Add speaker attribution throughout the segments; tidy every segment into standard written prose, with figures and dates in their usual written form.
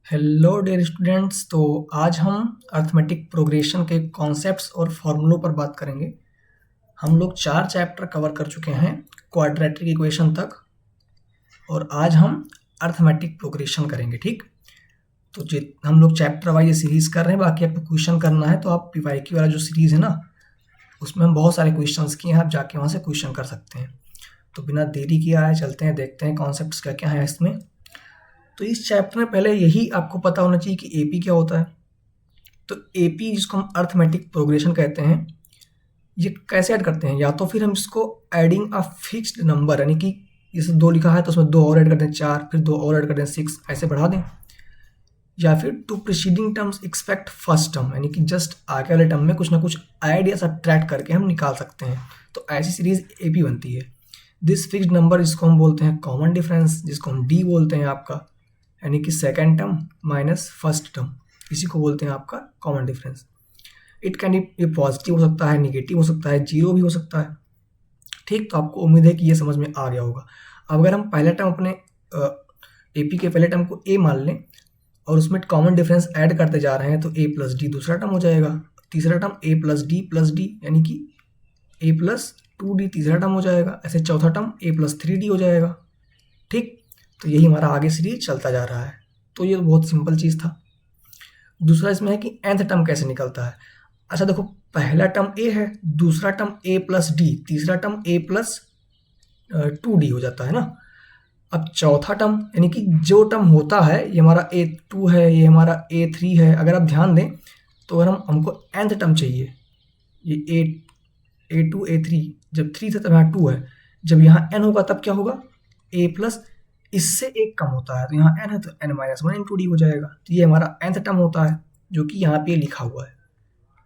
Speaker 1: Hello dear students. तो आज हम अर्थमेटिक प्रोग्रेशन के कॉन्सेप्ट्स और फॉर्मूलों पर बात करेंगे। हम लोग 4 चैप्टर कवर कर चुके हैं क्वाड्रेटिक इक्वेशन तक, और आज हम अर्थमेटिक प्रोग्रेशन करेंगे। ठीक, तो हम लोग चैप्टर वाइज सीरीज कर रहे हैं। बाकी आपको क्वेश्चन करना है तो आप पीवाईक्यू वाला जो सीरीज है ना, उसमें हम बहुत सारे क्वेश्चंस किए हैं, आप जाके वहाँ से क्वेश्चन कर सकते हैं। तो बिना देरी किए आए चलते हैं, देखते हैं कॉन्सेप्ट्स क्या क्या है इसमें। तो इस चैप्टर में पहले यही आपको पता होना चाहिए कि एपी क्या होता है। तो एपी जिसको हम अर्थमेटिक प्रोग्रेशन कहते हैं, ये कैसे ऐड करते हैं? या तो फिर हम इसको एडिंग अ फिक्स्ड नंबर, यानी कि जैसे 2 लिखा है तो उसमें 2 और ऐड कर दें 4, फिर 2 और ऐड कर दें 6, ऐसे बढ़ा दें। या फिर to preceding terms expect first term, यानी कि जस्ट आगे वाले टर्म में कुछ ना कुछ ऐड या सब्ट्रैक्ट करके हम निकाल सकते हैं। तो ऐसी सीरीज एपी बनती है। दिस फिक्स्ड नंबर जिसको हम बोलते हैं कॉमन डिफरेंस, जिसको हम डी बोलते हैं आपका, यानी कि second term minus first term, इसी को बोलते हैं आपका कॉमन डिफरेंस। इट कैन ये पॉजिटिव हो सकता है, निगेटिव हो सकता है, जीरो भी हो सकता है। ठीक, तो आपको उम्मीद है कि ये समझ में आ गया होगा। अब अगर हम पहले टर्म अपने एपी के पहले टर्म को ए मान लें और उसमें कॉमन डिफरेंस ऐड करते जा रहे हैं, तो ए प्लस डी दूसरा टर्म हो जाएगा। तीसरा टर्म ए प्लस डी, यानी कि ए प्लस 2d तीसरा टर्म हो जाएगा। ऐसे चौथा टर्म ए प्लस 3d हो जाएगा। ठीक, तो यही हमारा आगे सीरीज चलता जा रहा है। तो ये बहुत सिंपल चीज़ था। दूसरा इसमें है कि nth टर्म कैसे निकलता है। अच्छा देखो, पहला टर्म a है, दूसरा टर्म a प्लस डी, तीसरा टर्म a प्लस 2d हो जाता है ना। अब चौथा टर्म, यानी कि जो टर्म होता है, ये हमारा a2 है, ये हमारा a3 है। अगर आप ध्यान दें तो अगर हमको nth टर्म चाहिए, ये a2 a3, जब 3 था तब यहाँ 2 है, जब यहाँ n होगा तब क्या होगा, a प्लस इससे एक कम होता है, तो यहाँ n है तो n माइनस 1 इंटू डी हो जाएगा। तो ये हमारा nth टर्म होता है, जो कि यहाँ पे लिखा हुआ है,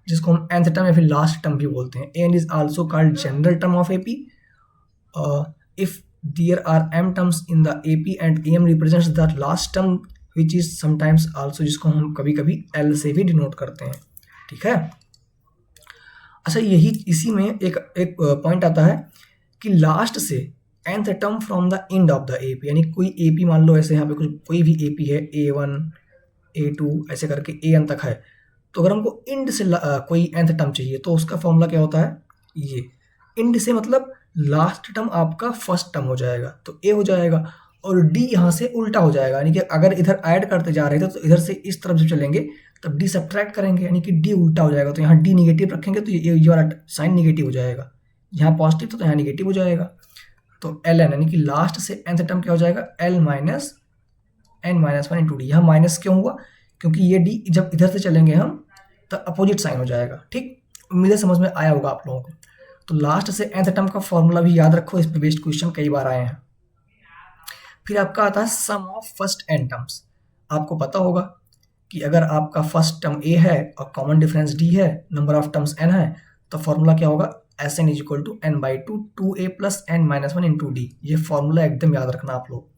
Speaker 1: जिसको हम nth टर्म या फिर लास्ट टर्म भी बोलते हैं। n is also called general term of AP if there are m terms in the AP and am represents the last term which is sometimes also, जिसको हम कभी कभी l से भी डिनोट करते हैं। ठीक है। अच्छा, यही इसी में एक पॉइंट आता है कि लास्ट से nth term from the end of the AP, यानी कोई एपी मान लो, ऐसे यहाँ पे कोई भी एपी है, a1 a2 ऐसे करके an तक है। तो अगर हमको इंड से कोई nth टर्म चाहिए तो उसका फॉर्मूला क्या होता है, ये इंड से मतलब लास्ट टर्म आपका फर्स्ट टर्म हो जाएगा, तो a हो जाएगा, और d यहाँ से उल्टा हो जाएगा, यानी कि अगर इधर ऐड करते जा रहे थे तो इधर से इस तरफ जब चलेंगे तब d सब्ट्रैक्ट करेंगे, यानी कि d उल्टा हो जाएगा। तो यहाँ d निगेटिव रखेंगे तो ये वाला साइन निगेटिव हो जाएगा, यहाँ पॉजिटिव था तो यहाँ निगेटिव हो जाएगा। तो ln, यानी कि लास्ट से nth टर्म क्या हो जाएगा, l minus n minus 1 into D. यहाँ माइनस क्यों हुआ, क्योंकि ये d जब इधर से चलेंगे हम तो अपोजिट साइन हो जाएगा। ठीक, उम्मीद है समझ में आया होगा आप लोगों को। तो लास्ट से nth टर्म का फॉर्मूला भी याद रखो, इस पे बेस्ड क्वेश्चन कई बार आए हैं। फिर आपका आता है सम ऑफ फर्स्ट n टर्म्स। आपको पता होगा कि अगर आपका फर्स्ट टर्म a है और कॉमन डिफरेंस d है, नंबर ऑफ टर्म्स n है, तो फॉर्मूला क्या होगा, Sn is equal to n by 2a plus n minus 1 into D. ये फॉर्मूला एकदम याद रखना आप लोग।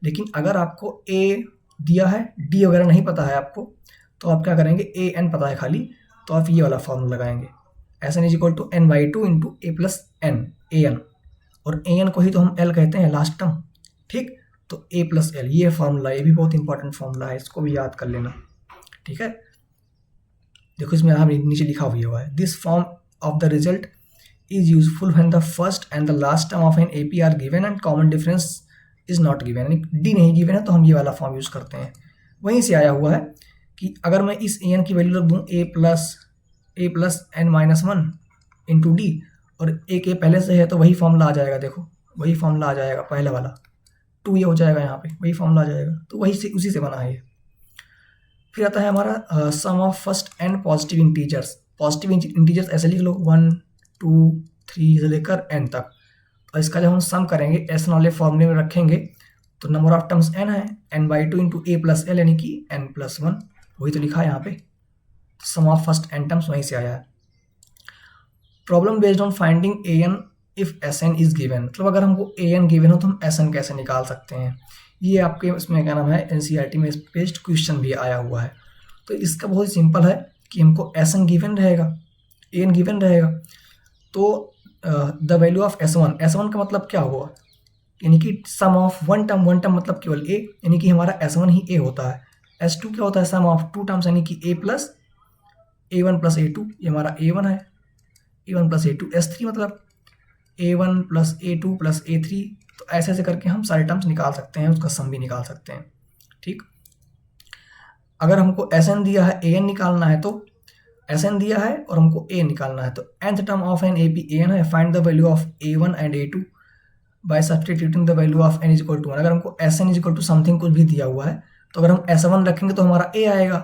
Speaker 1: लेकिन अगर आपको a दिया है, d वगैरह नहीं पता है आपको, तो आप क्या करेंगे, an पता है खाली, तो आप ये वाला फॉर्मूला लगाएंगे, Sn is equal to n by 2 into a plus n, an, और an को ही तो हम l कहते हैं, लास्ट टर्म। ठीक, तो a प्लस l, ये फॉर्मूला, ये भी बहुत इंपॉर्टेंट फॉर्मूला है, इसको भी याद कर लेना। ठीक है, देखो इसमें यहाँ नीचे लिखा हुआ है, this form of the result is useful when the first and the last term of an AP are given and common difference is not given, यानी D नहीं given है तो हम ये वाला फॉर्म यूज़ करते हैं। वहीं से आया हुआ है कि अगर मैं इस an की वैल्यू रख दूँ a plus n minus 1 into D, और a के पहले से है तो वही फॉर्मूला आ जाएगा। देखो वही फॉर्मूला आ जाएगा, पहले वाला 2 ये हो जाएगा, यहाँ पे वही फॉर्मूला आ जाएगा, तो वही से उसी से बना है ये। फिर आता है हमारा sum of first n positive integers. Positive integers ऐसे लिख लो 1 2 3 से लेकर n तक, और इसका जब हम सम करेंगे एस वाले फॉर्मूले में रखेंगे तो नंबर ऑफ टर्म्स n है, n by 2 into a plus l, यानी कि n प्लस 1, वही तो लिखा है यहाँ पे। सम ऑफ फर्स्ट n टर्म्स वहीं से आया है। Problem based on finding an if Sn is given, मतलब अगर हमको an गिवन हो तो हम Sn कैसे निकाल सकते हैं। ये आपके इसमें क्या नाम है, NCERT में बेस्ड क्वेश्चन भी आया हुआ है। तो इसका बहुत सिंपल है कि हमको Sn गिवन रहेगा, an गिवन रहेगा, तो द वैल्यू ऑफ S1 का मतलब क्या हुआ, यानी कि सम ऑफ वन टर्म मतलब केवल a, यानी कि हमारा S1 ही a होता है। S2 क्या होता है, सम ऑफ टू टर्म्स, यानी कि A1 प्लस A2, ये हमारा A1 है, A1 प्लस A2। S3 मतलब A1 plus A2 plus A3। तो ऐसे ऐसे करके हम सारे टर्म्स निकाल सकते हैं, उसका सम भी निकाल सकते हैं। ठीक, अगर हमको Sn दिया है, An निकालना है, तो Sn दिया है और हमको A निकालना है, तो nth term of an AP An है, find the value of A1 and A2 by substituting the value of n equal to 1। अगर हमको Sn इक्वल टू समथिंग कुछ भी दिया हुआ है, तो अगर हम S1 रखेंगे तो हमारा A आएगा,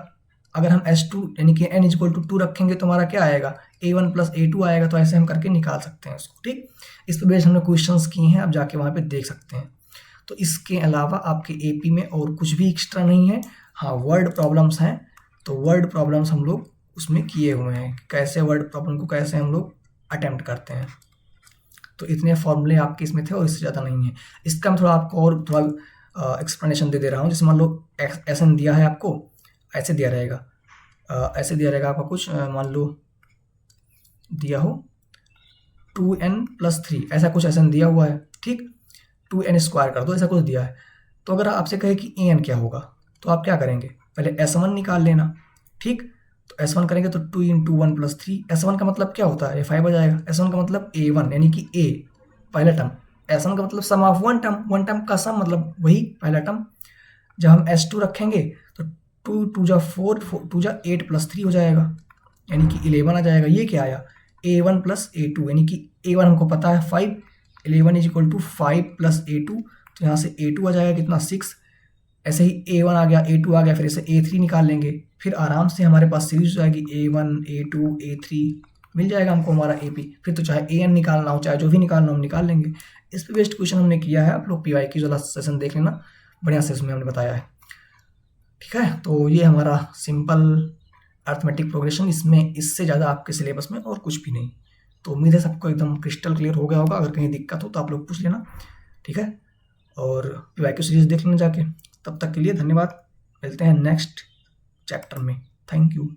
Speaker 1: अगर हम S2 यानी कि n इक्वल टू 2 रखेंगे तो हमारा क्या आएगा, A1 प्लस A2 आएगा। तो ऐसे हम करके निकाल सकते हैं उसको। ठीक, इस पर बेस्ड हमने क्वेश्चंस किए हैं, आप जाके वहाँ पे देख सकते हैं। तो इसके अलावा आपके AP में और कुछ भी एक्स्ट्रा नहीं है। हाँ, वर्ड प्रॉब्लम्स हैं, तो वर्ड प्रॉब्लम्स हम लोग उसमें किए हुए हैं, कैसे वर्ड प्रॉब्लम को कैसे हम लोग अटेम्प्ट करते हैं। तो इतने फॉर्मूले आपके इसमें थे और इससे ज़्यादा नहीं है। इसका मैं थोड़ा आपको और थोड़ा एक्सप्लेनेशन दे रहा हूँ। जैसे मान लो Sn दिया है आपको, ऐसे दिया रहेगा, ऐसे दिया रहेगा आपका कुछ, मान लो दिया हो 2n प्लस 3, ऐसा कुछ Sn दिया हुआ है। ठीक, 2n स्क्वायर कर दो, ऐसा कुछ दिया है। तो अगर आपसे कहे कि an क्या होगा, तो आप क्या करेंगे, पहले S1 निकाल लेना। ठीक, तो S1 करेंगे तो 2 इंटू 1 प्लस 3। S1 का मतलब क्या होता है, ये 5 आ जाएगा। S1 का मतलब A1 यानी कि A पहला टर्म। S1 का मतलब सम ऑफ वन टर्म का सम मतलब वही पहला टर्म। जब हम S2 रखेंगे तो 2 2 जा 4, 2 जा 8 प्लस 3 हो जाएगा, यानी कि 11 आ जाएगा। ये क्या आया, A1 प्लस A2, यानी कि A1 हमको पता है 5, 11 is equal to 5 plus A2, तो यहाँ से A2 आ जाएगा कितना, 6। ऐसे ही A1 आ गया, A2 आ गया, फिर इसे A3 निकाल लेंगे, फिर आराम से हमारे पास सीरीज हो जाएगी A1 A2 A3, मिल जाएगा हमको हमारा AP। फिर तो चाहे AN निकालना हो, चाहे जो भी निकालना हो हम निकाल लेंगे। इस पे बेस्ड क्वेश्चन हमने किया है, आप लोग PYQ वाला सेशन देख लेना, बढ़िया से इसमें हमने बताया है। ठीक है, तो ये हमारा सिंपल अर्थमेटिक प्रोग्रेशन, इसमें इससे ज़्यादा आपके सिलेबस में और कुछ भी नहीं। तो उम्मीद है सबको एकदम क्रिस्टल क्लियर हो गया होगा। अगर कहीं दिक्कत हो तो आप लोग पूछ लेना। ठीक है, और PYQ सीरीज देख लेना जाके। तब तक के लिए धन्यवाद, मिलते हैं नेक्स्ट चैप्टर में। Thank you.